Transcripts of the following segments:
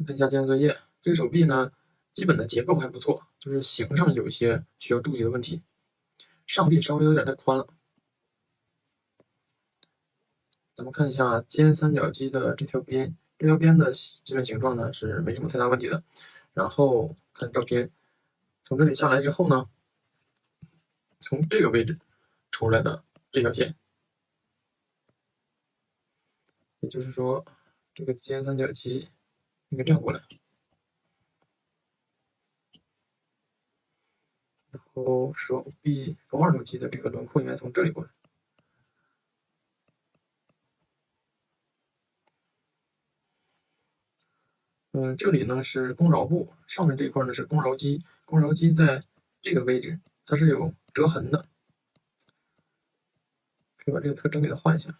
看一下今天作业，这个手臂呢，基本的结构还不错，就是形上有一些需要注意的问题。上臂稍微有点太宽了。咱们看一下尖三角肌的这条边，这条边的基本形状呢是没什么太大问题的。然后看照片，从这里下来之后呢，从这个位置出来的这条线，也就是说，这个尖三角肌应该这样过来。然后手臂肱二头肌的这个轮廓应该从这里过来。这里呢是弓桡部，上面这块呢是弓桡肌，弓桡肌在这个位置它是有折痕的，可以把这个特征给它换一下。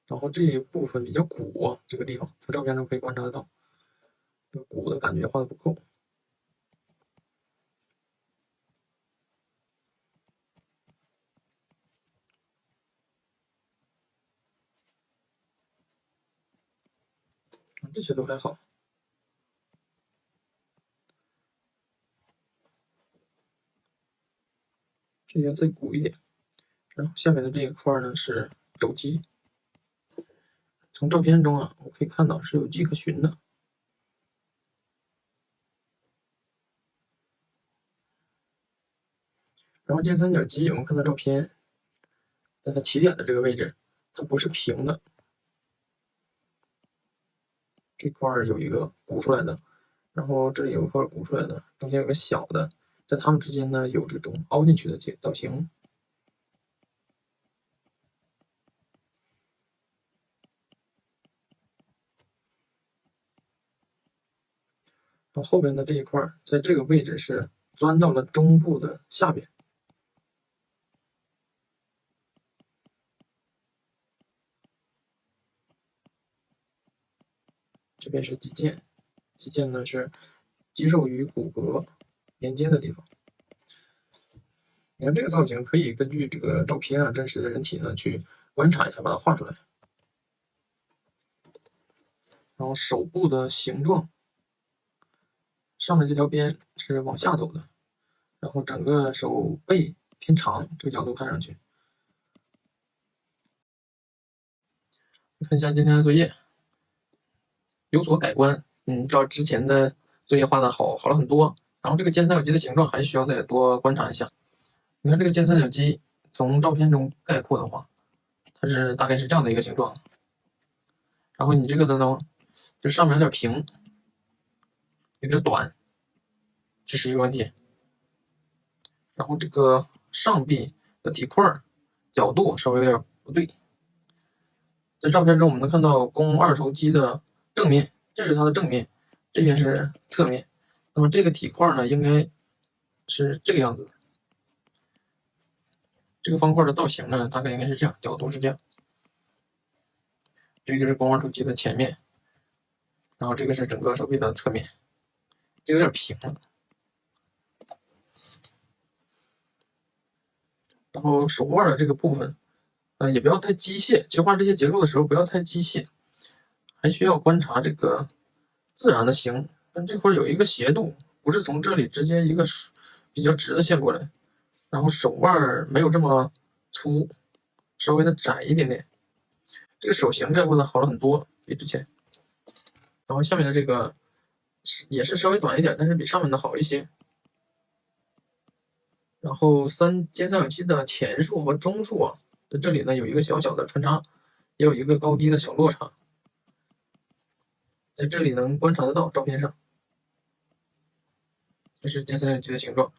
然后这一部分比较鼓，这个地方从照片中可以观察得到，这个鼓的感觉画的不够。这些都还好。这些再鼓一点，然后下面的这一块呢是肘肌，从照片中我可以看到是有迹可循的。然后尖三角肌，我们看到照片，在它起点的这个位置，它不是平的，这块有一个鼓出来的，然后这里有一块鼓出来的，中间有个小的，在它们之间呢有这种凹进去的造型。然后后边的这一块在这个位置是钻到了中部的下边。这边是肌腱，肌腱呢是肌肉与骨骼连接的地方。你看这个造型可以根据这个照片真实的人体呢去观察一下，把它画出来。然后手部的形状，上面这条边是往下走的，然后整个手背偏长，这个角度看上去。看一下今天的作业，有所改观，照之前的作业画的好了很多。然后这个尖三角肌的形状还需要再多观察一下。你看这个尖三角肌，从照片中概括的话，它是大概是这样的一个形状。然后你这个的呢，就上面有点平，有点短，这是一个问题。然后这个上臂的体块角度稍微有点不对。在照片中我们能看到肱二头肌的正面，这是它的正面，这边是侧面。那么这个体块呢，应该是这个样子。这个方块的造型呢，大概应该是这样，角度是这样。这个就是肱二头肌的前面，然后这个是整个手臂的侧面，这个有点平了。然后手腕的这个部分，也不要太机械。其实画这些结构的时候不要太机械，还需要观察这个自然的形。但这块有一个斜度，不是从这里直接一个比较直的线过来，然后手腕没有这么粗，稍微的窄一点点。这个手型概括的好了很多，比之前。然后下面的这个也是稍微短一点，但是比上面的好一些。然后尖三角肌的前束和中束在这里呢有一个小小的穿插，也有一个高低的小落差，在这里能观察得到照片上。这是尖三角肌的形状。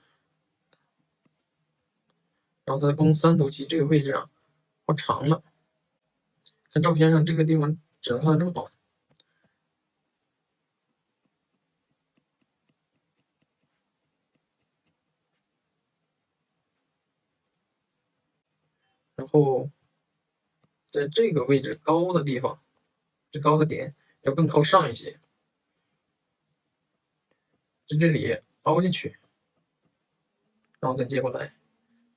然后它的肱三头肌这个位置画长了，看照片上这个地方只能看到这么短。然后在这个位置高的地方，最高的点要更靠上一些，在这里凹进去，然后再接过来，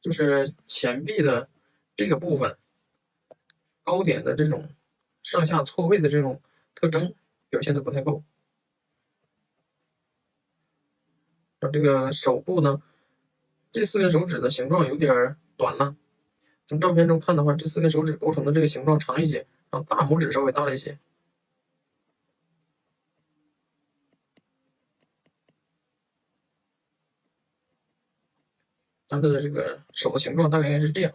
就是前臂的这个部分高点的这种上下错位的这种特征表现的不太够。这个手部呢，这4根手指的形状有点短了。从照片中看的话，这4根手指构成的这个形状长一些，然后大拇指稍微大了一些。它的这个手的形状大概应该是这样。